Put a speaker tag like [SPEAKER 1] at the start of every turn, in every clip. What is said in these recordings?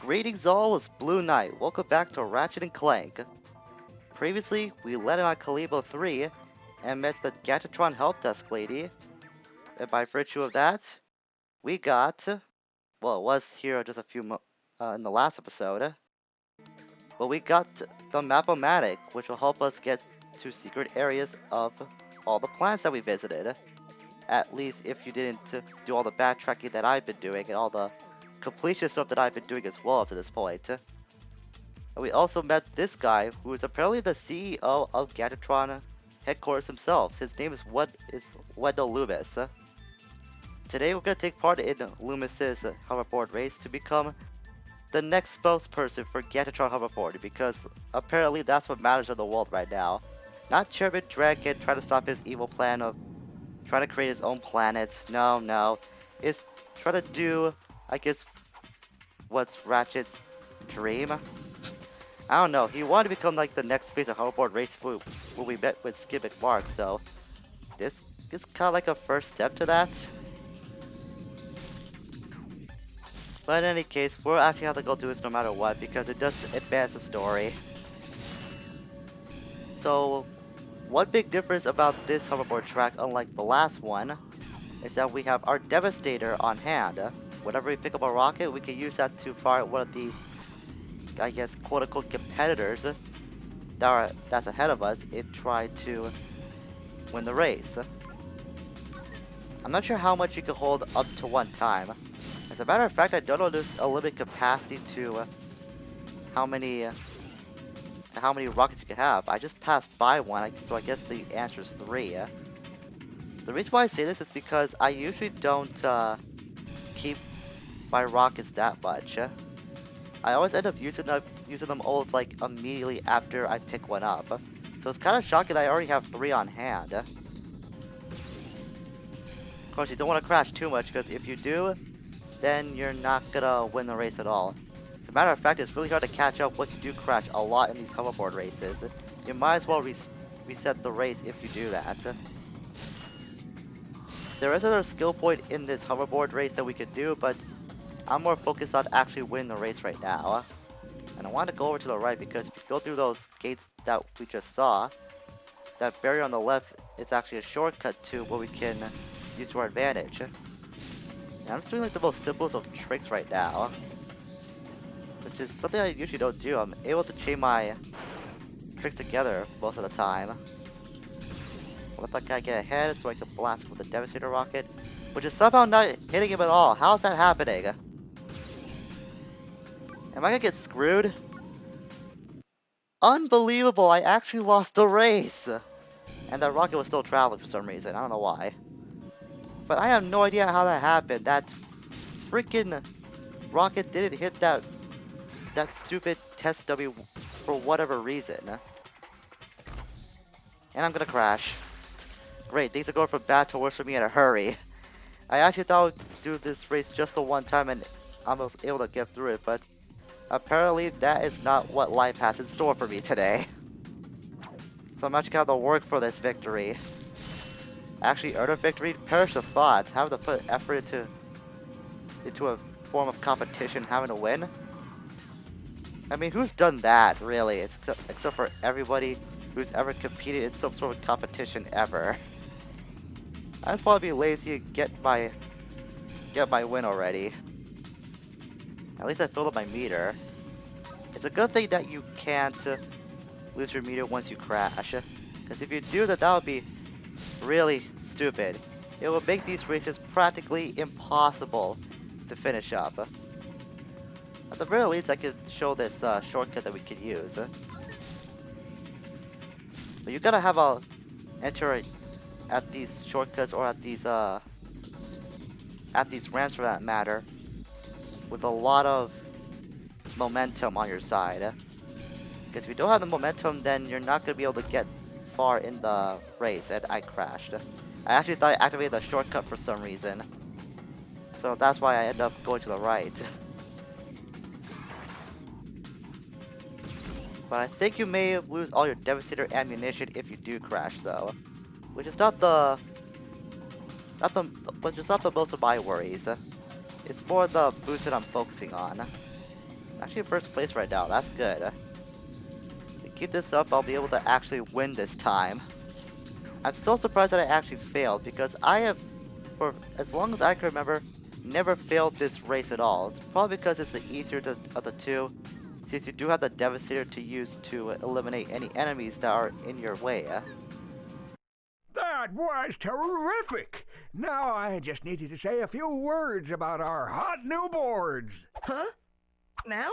[SPEAKER 1] Greetings all, it's Blue Knight. Welcome back to Ratchet and Clank. Previously, we landed on Kalibo 3 and met the Gadgetron help desk lady. And by virtue of that, we got, well, it was here just a few in the last episode, but we got the Map-O-Matic, which will help us get to secret areas of all the planets that we visited. At least if you didn't do all the backtracking that I've been doing and all the completion stuff that I've been doing as well up to this point. And we also met this guy, who is apparently the CEO of Gadgetron headquarters himself. His name is Wendell Loomis. Today we're going to take part in Loomis's hoverboard race to become the next spokesperson for Gadgetron hoverboard, because apparently that's what matters in the world right now. Not Chairman Dragon trying to stop his evil plan of trying to create his own planet. No. It's trying to do, I guess, what's Ratchet's dream? I don't know. He wanted to become like the next face of hoverboard race when we met with Skip and Mark, so this is kind of like a first step to that. But in any case, we'll actually have to go through this no matter what, because it does advance the story. So, one big difference about this hoverboard track, unlike the last one, is that we have our Devastator on hand. Whenever we pick up a rocket, we can use that to fire one of the, I guess, quote-unquote competitors that's ahead of us in trying to win the race. I'm not sure how much you can hold up to one time. As a matter of fact, I don't know there's a limited capacity to how many rockets you can have. I just passed by one, so I guess the answer is 3. The reason why I say this is because I usually don't keep my rockets that much. I always end up using them almost like immediately after I pick one up. So it's kind of shocking that I already have 3 on hand. Of course, you don't want to crash too much, because if you do, then you're not gonna win the race at all. As a matter of fact, it's really hard to catch up once you do crash a lot in these hoverboard races. You might as well reset the race if you do that. There is another skill point in this hoverboard race that we could do, but I'm more focused on actually winning the race right now. And I want to go over to the right, because if you go through those gates that we just saw, that barrier on the left is actually a shortcut to what we can use to our advantage. And I'm just doing like the most simplest of tricks right now, which is something I usually don't do. I'm able to chain my tricks together most of the time. I'll let that guy get ahead so I can blast him with a Devastator rocket, which is somehow not hitting him at all. How's that happening? Am I gonna get screwed? Unbelievable, I actually lost the race! And that rocket was still traveling for some reason, I don't know why. But I have no idea how that happened. That freaking rocket didn't hit that stupid test W for whatever reason. And I'm gonna crash. Great, things are going from bad to worse for me in a hurry. I actually thought I would do this race just the one time and I was able to get through it, but apparently that is not what life has in store for me today. So I'm actually gonna have to work for this victory. Actually earn a victory? Perish the thought. Having to put effort into a form of competition, having to win? I mean, who's done that, really? Except for everybody who's ever competed in some sort of competition ever. I just want to be lazy and get my win already. At least I filled up my meter. It's a good thing that you can't lose your meter once you crash, because if you do that, that would be really stupid. It will make these races practically impossible to finish up. At the very least, I could show this shortcut that we could use. But you gotta have a enter at these shortcuts, or at these ramps for that matter, with a lot of momentum on your side. Because if you don't have the momentum, then you're not gonna be able to get far in the race, and I crashed. I actually thought I activated the shortcut for some reason. So that's why I ended up going to the right. But I think you may lose all your Devastator ammunition if you do crash though. Which is not the most of my worries. It's more the boost that I'm focusing on. Actually, first place right now. That's good. If we keep this up, I'll be able to actually win this time. I'm so surprised that I actually failed because I have, for as long as I can remember, never failed this race at all. It's probably because it's the easier of the two, since you do have the Devastator to use to eliminate any enemies that are in your way.
[SPEAKER 2] That was terrific! Now I just need you to say a few words about our hot new boards.
[SPEAKER 3] Huh? Now?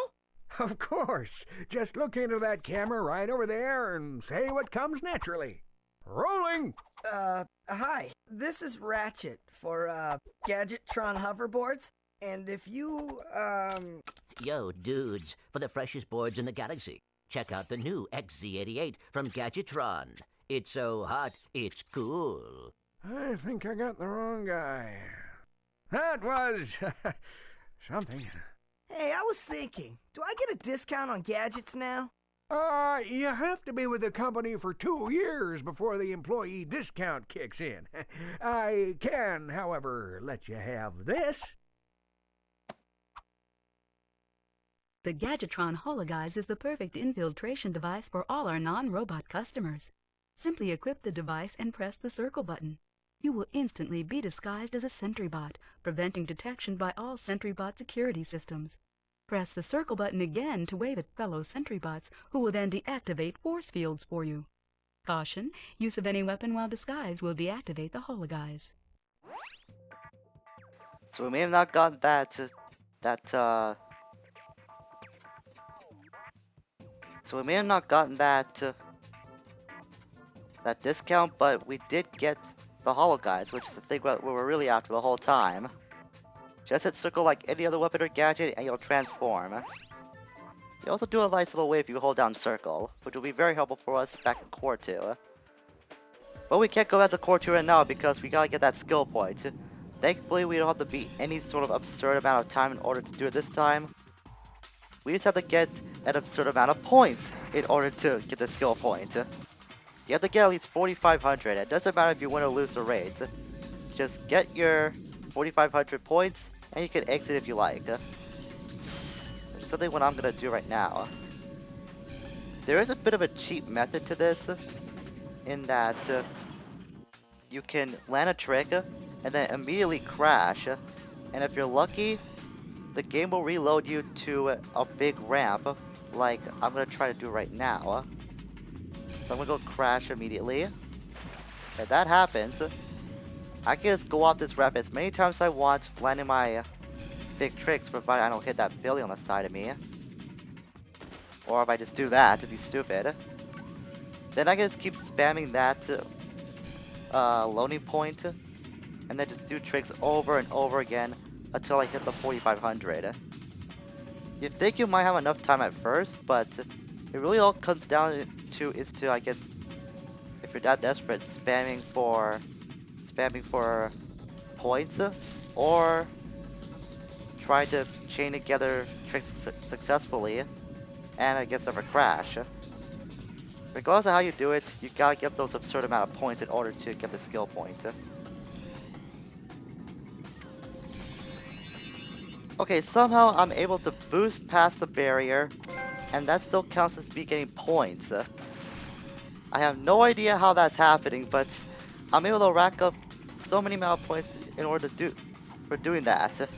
[SPEAKER 2] Of course. Just look into that camera right over there and say what comes naturally. Rolling!
[SPEAKER 3] Hi. This is Ratchet for, Gadgetron hoverboards. And if you,
[SPEAKER 4] Yo, dudes, for the freshest boards in the galaxy, check out the new XZ88 from Gadgetron. It's so hot, it's cool.
[SPEAKER 2] I think I got the wrong guy. That was something.
[SPEAKER 3] Hey, I was thinking, do I get a discount on gadgets now?
[SPEAKER 2] You have to be with the company for 2 years before the employee discount kicks in. I can, however, let you have this.
[SPEAKER 5] The Gadgetron Hologuise is the perfect infiltration device for all our non-robot customers. Simply equip the device and press the circle button. You will instantly be disguised as a sentry bot, preventing detection by all sentry bot security systems. Press the circle button again to wave at fellow sentry bots, who will then deactivate force fields for you. Caution, use of any weapon while disguised will deactivate the Hologuise.
[SPEAKER 1] So we may have not gotten So we may have not gotten that discount, but we did get the Hologuise, which is the thing we were really after the whole time. Just hit circle like any other weapon or gadget, and you'll transform. You also do a nice little wave if you hold down circle, which will be very helpful for us back in Quartu. But we can't go back to Quartu right now because we gotta get that skill point. Thankfully, we don't have to beat any sort of absurd amount of time in order to do it this time. We just have to get an absurd amount of points in order to get the skill point. You have to get at least 4,500. It doesn't matter if you win or lose the race. Just get your 4,500 points, and you can exit if you like. Which is something what I'm gonna do right now. There is a bit of a cheap method to this, in that you can land a trick and then immediately crash, and if you're lucky, the game will reload you to a big ramp, like I'm gonna try to do right now. So I'm gonna go crash immediately. If that happens, I can just go off this ramp as many times as I want, landing my big tricks, provided I don't hit that Billy on the side of me. Or if I just do that to be stupid. Then I can just keep spamming that loading point, and then just do tricks over and over again until I hit the 4,500. You think you might have enough time at first, but it really all comes down to I guess, if you're that desperate, spamming for points, or try to chain together tricks successfully, and I guess never crash. Regardless of how you do it, you gotta get those absurd amount of points in order to get the skill point. Okay, somehow I'm able to boost past the barrier, and that still counts as me getting points. I have no idea how that's happening, but I'm able to rack up so many amount of points in order to doing that.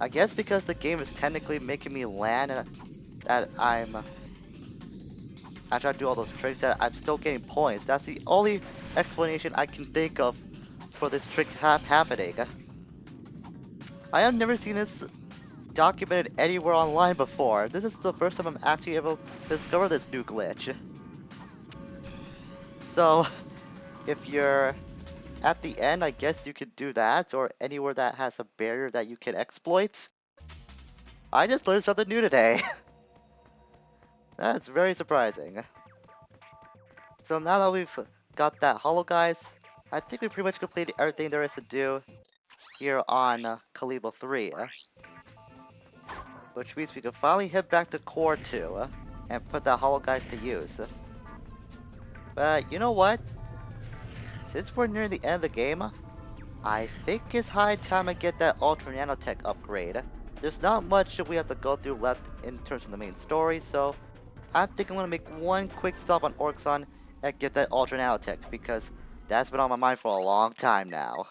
[SPEAKER 1] I guess because the game is technically making me land, and that after I do all those tricks, that I'm still getting points. That's the only explanation I can think of for this trick happening. I have never seen this documented anywhere online before. This is the first time I'm actually able to discover this new glitch. So, if you're at the end, I guess you could do that, or anywhere that has a barrier that you can exploit. I just learned something new today. That's very surprising. So now that we've got that Hologuise, I think we pretty much completed everything there is to do here on Kalebo 3. Which means we can finally head back to Quartu and put that Hologuise to use. But you know what? Since we're near the end of the game, I think it's high time I get that Ultra Nanotech upgrade. there's not much we have to go through left in terms of the main story, so I think I'm gonna make one quick stop on Orxon and get that Ultra Nanotech, because that's been on my mind for a long time now.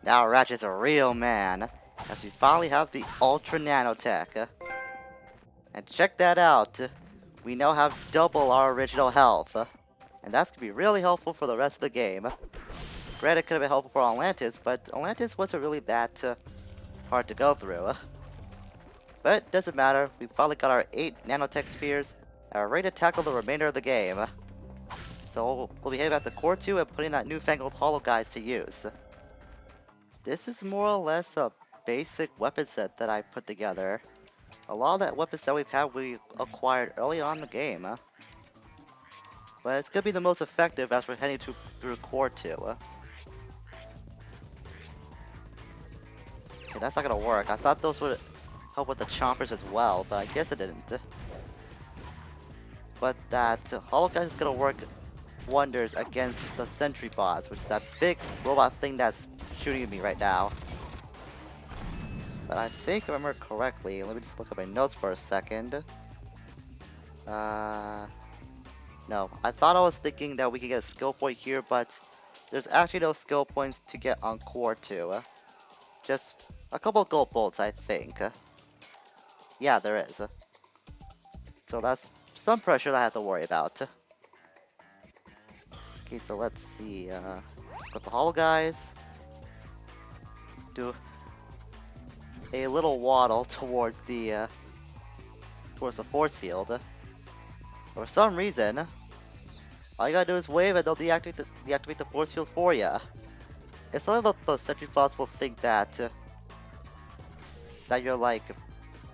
[SPEAKER 1] Now Ratchet's a real man, as we finally have the Ultra Nanotech. And check that out, we now have double our original health, and that's gonna be really helpful for the rest of the game. Granted, it could have been helpful for Atlantis, but Atlantis wasn't really that hard to go through. But it doesn't matter, we finally got our 8 nanotech spheres, and are ready to tackle the remainder of the game. So we'll be heading back to Quartu and putting that newfangled Hologuise to use. This is more or less a basic weapon set that I put together. A lot of that weapon set we've had we acquired early on in the game. But it's gonna be the most effective as we're heading through Quartu. Okay, that's not gonna work. I thought those would help with the chompers as well, but I guess it didn't. But that Hologuise is gonna work wonders against the sentry bots, which is that big robot thing that's shooting at me right now. But I think if I remember correctly, let me just look at my notes for a second. No, I thought I was thinking that we could get a skill point here, but there's actually no skill points to get on Quartu. Just a couple of gold bolts, I think. Yeah, there is. So that's some pressure that I have to worry about. Okay, so let's see. Put the Hologuise. Do a little waddle towards the force field. For some reason, all you gotta do is wave and they'll deactivate the force field for you. It's not that the sentry bots will think that you're like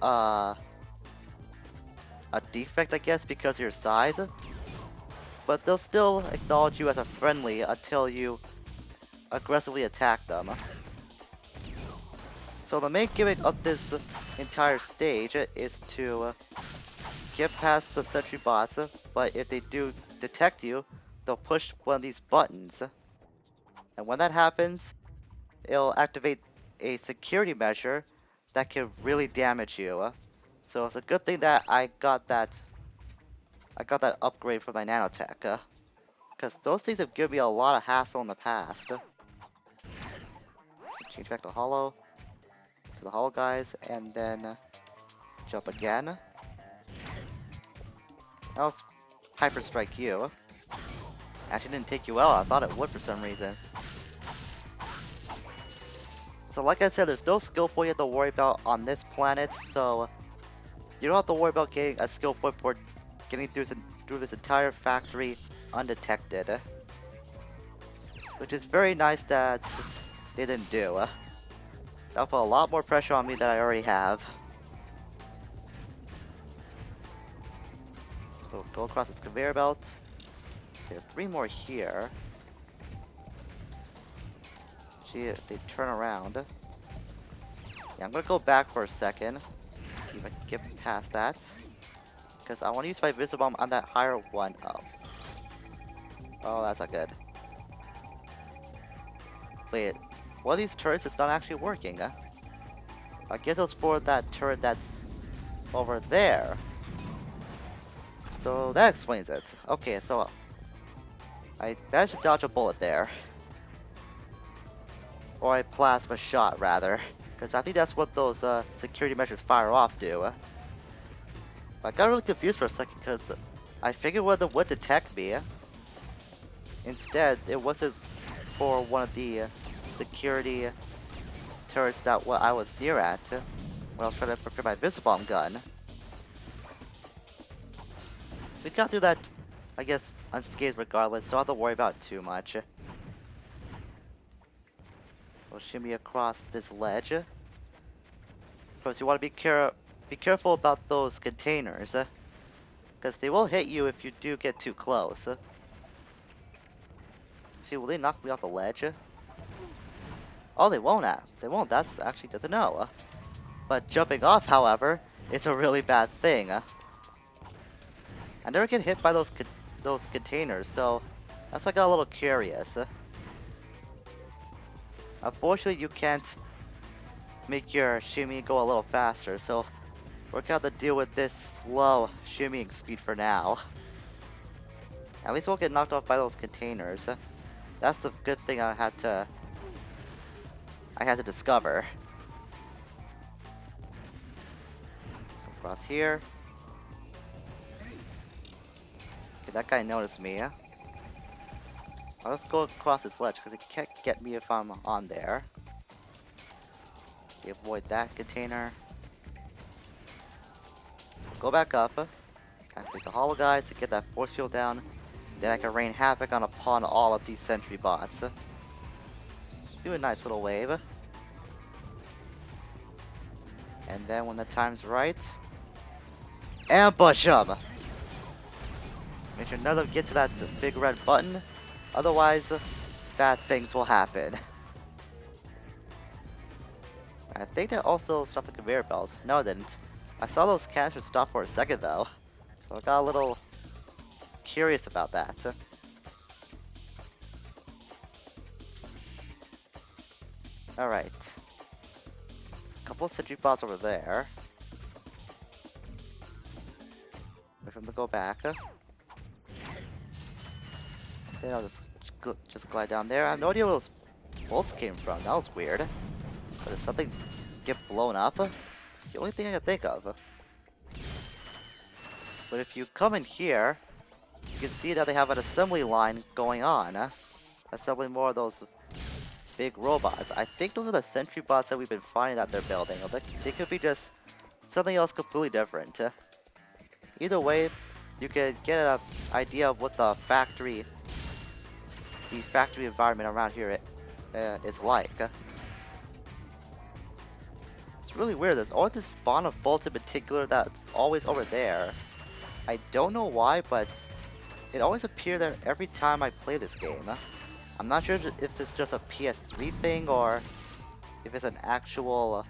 [SPEAKER 1] a defect, I guess, because of your size. But they'll still acknowledge you as a friendly until you aggressively attack them. So the main gimmick of this entire stage is to get past the sentry bots, but if they do detect you, they'll push one of these buttons. And when that happens, it'll activate a security measure that can really damage you. So it's a good thing that I got that upgrade for my nanotech, because those things have given me a lot of hassle in the past. Change back to Holo, to the Hologuise, and then jump again. I'll Hyper Strike you. Actually didn't take you out, I thought it would for some reason. So like I said, there's no skill point you have to worry about on this planet, so you don't have to worry about getting a skill point for getting through this entire factory undetected. Which is very nice that they didn't do. That'll put a lot more pressure on me than I already have. So go across this conveyor belt. Okay, 3 more here. See if they turn around. Yeah, I'm gonna go back for a second. See if I can get past that. Because I want to use my Visible Bomb on that higher one. Oh. Oh, that's not good. Wait, one of these turrets is not actually working. I guess it was for that turret that's over there. So that explains it. Okay, so I managed to dodge a bullet there. Or a plasma shot, rather. Because I think that's what those security measures fire off do. I got really confused for a second because I figured one of them would detect me. Instead, it wasn't for one of the security turrets that I was near at when I was trying to prepare my Visible Bomb gun. We got through that, I guess, unscathed regardless, so I don't have to worry about it too much. We'll shimmy across this ledge. Of course, you want to be careful about those containers, because they will hit you if you do get too close. See, will they knock me off the ledge? Oh, they won't. They won't. That's actually good to know. But jumping off, however, it's a really bad thing. I never get hit by those containers, so that's why I got a little curious. Unfortunately, you can't make your shimmy go a little faster, so we're gonna have to deal with this slow shimmying speed for now. At least we won't get knocked off by those containers. That's the good thing I had to discover. Across here. Okay, that guy noticed me. I'll just go across this ledge because he can't get me if I'm on there. Okay, avoid that container. Go back up. Activate the Hologuise to get that force field down. Then I can rain havoc upon all of these sentry bots. Do a nice little wave. And then when the time's right, ambush them! Make sure none of them get to that big red button. Otherwise, bad things will happen. I think that also stopped the conveyor belt. No, it didn't. I saw those canisters stop for a second though. So I got a little curious about that. Alright. A couple of sentry bots over there. Wait for them to go back. Then I'll just glide down there. I have no idea where those bolts came from. That was weird. But did something get blown up? It's the only thing I can think of. But if you come in here, you can see that they have an assembly line going on. Assembling more of those big robots. I think those are the sentry bots that we've been finding that they're building. Or they could be just something else completely different. Either way, you could get an idea of what the factory environment around here is like. It's really weird. There's always this spawn of bolts in particular that's always over there. I don't know why, but it always appears there every time I play this game. I'm not sure if it's just a PS3 thing or if it's an actual,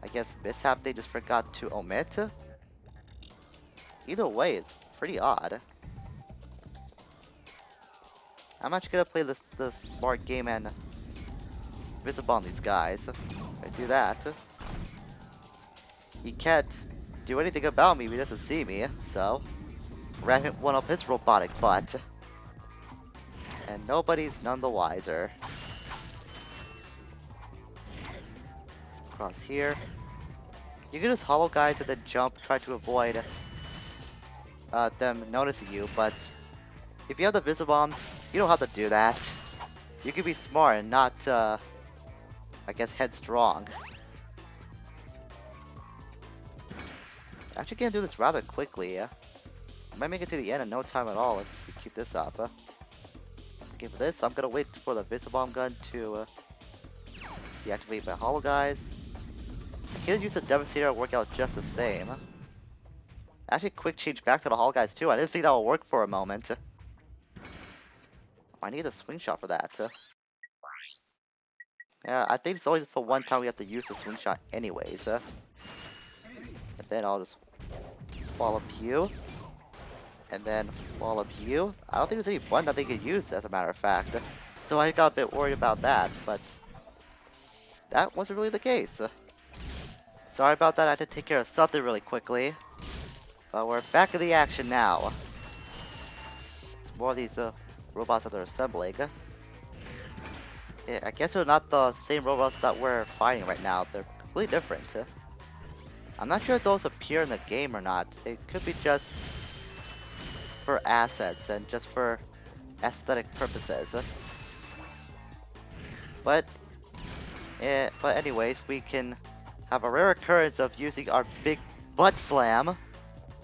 [SPEAKER 1] I guess, mishap they just forgot to omit. Either way, it's pretty odd. I'm actually gonna play this smart game and visible on these guys. If I do that, he can't do anything about me if he doesn't see me, so ram one up his robotic butt. And nobody's none the wiser. Across here. You can just Hologuise and then jump, try to avoid them noticing you, but if you have the Visibomb, you don't have to do that. You can be smart and not, I guess, headstrong. Actually, can do this rather quickly. I might make it to the end in no time at all if we keep this up. Okay, for this, I'm gonna wait for the Visibomb gun to deactivate my Hologuise. I can use the Devastator to work out just the same. Actually, quick change back to the Hologuise too. I didn't think that would work for a moment. I need a swing shot for that. Yeah, I think it's only just the one time we have to use the swing shot anyways. And then I'll just wall up you. And then wall up you. I don't think there's any button that they could use, as a matter of fact. So I got a bit worried about that, but that wasn't really the case. Sorry about that, I had to take care of something really quickly. But we're back in the action now. It's more of these robots that they're assembling. Yeah, I guess they're not the same robots that we're fighting right now. They're completely different. I'm not sure if those appear in the game or not. It could be just for assets and just for aesthetic purposes. But anyways, we can have a rare occurrence of using our big butt slam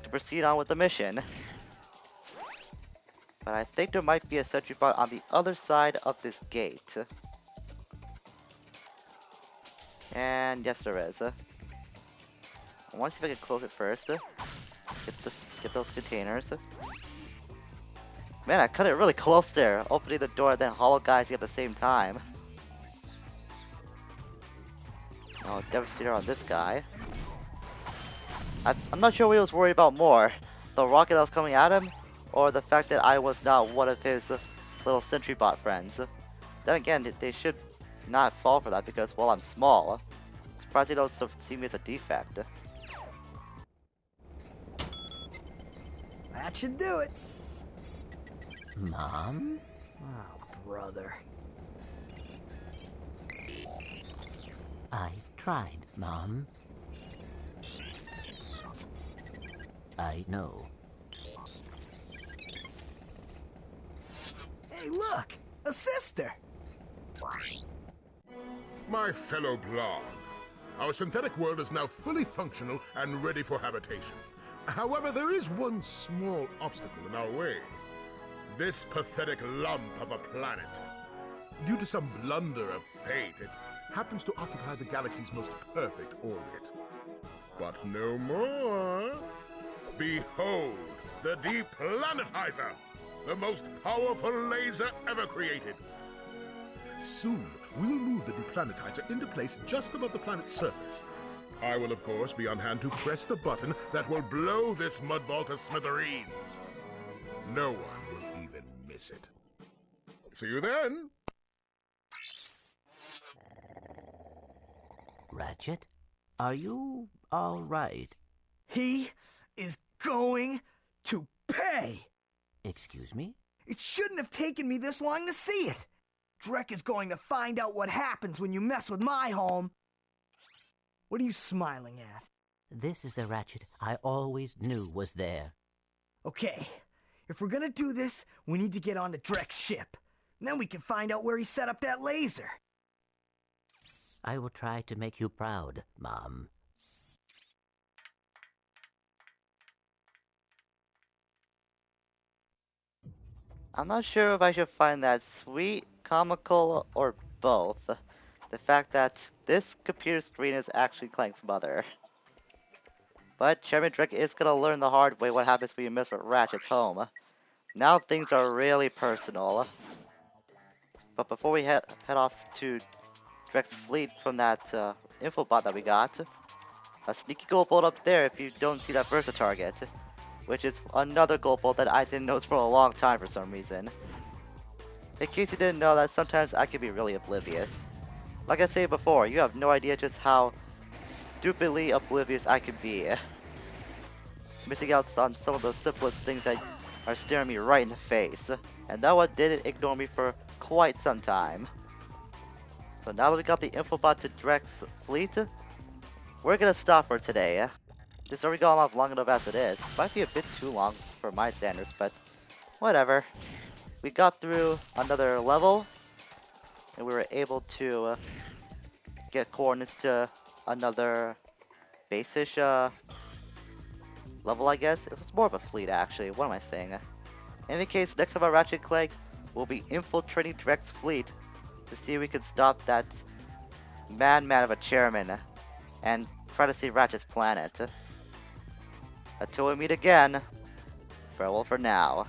[SPEAKER 1] to proceed on with the mission. But I think there might be a sentry bot on the other side of this gate. And yes, there is. I want to see if I can close it first. Get those containers. Man, I cut it really close there, opening the door and then Hologuising at the same time. Oh, Devastator on this guy. I'm not sure what he was worried about more. The rocket that was coming at him, or the fact that I was not one of his little sentry bot friends. Then again, they should not fall for that because, well, I'm small. Surprised they don't see me as a defect.
[SPEAKER 3] That should do it.
[SPEAKER 4] Mom?
[SPEAKER 3] Oh, brother.
[SPEAKER 4] I tried, Mom. I know.
[SPEAKER 3] Hey, look! A sister!
[SPEAKER 6] My fellow Blarg, our synthetic world is now fully functional and ready for habitation. However, there is one small obstacle in our way. This pathetic lump of a planet. Due to some blunder of fate, it happens to occupy the galaxy's most perfect orbit. But no more. Behold, the Deplanetizer, the most powerful laser ever created. Soon, we'll move the Deplanetizer into place just above the planet's surface. I will, of course, be on hand to press the button that will blow this mudball to smithereens. No one will even miss it. See you then.
[SPEAKER 4] Ratchet, are you all right?
[SPEAKER 3] He is going to pay!
[SPEAKER 4] Excuse me?
[SPEAKER 3] It shouldn't have taken me this long to see it! Drek is going to find out what happens when you mess with my home! What are you smiling at?
[SPEAKER 4] This is the Ratchet I always knew was there.
[SPEAKER 3] Okay, if we're gonna do this, we need to get onto Drek's ship. And then we can find out where he set up that laser.
[SPEAKER 4] I will try to make you proud, Mom.
[SPEAKER 1] I'm not sure if I should find that sweet, comical, or both. The fact that this computer screen is actually Clank's mother. But Chairman Drek is gonna learn the hard way what happens when you mess with Ratchet's home. Now things are really personal. But before we head off to Drek's fleet from that infobot that we got, a sneaky gold bolt up there if you don't see that Versa target, which is another gold bolt that I didn't notice for a long time for some reason. In case you didn't know that sometimes I can be really oblivious. Like I said before, you have no idea just how stupidly oblivious I can be. Missing out on some of the simplest things that are staring me right in the face. And that one didn't ignore me for quite some time. So now that we got the infobot to Drek's fleet, we're gonna stop for today. This already gone off long enough as it is. Might be a bit too long for my standards, but whatever. We got through another level, and we were able to get coordinates to another base-ish level, I guess. It was more of a fleet, actually. What am I saying? In any case, next time on Ratchet and Clank, we'll be infiltrating Drek's fleet to see if we can stop that madman of a chairman and try to save Ratchet's planet. Until we meet again, farewell for now.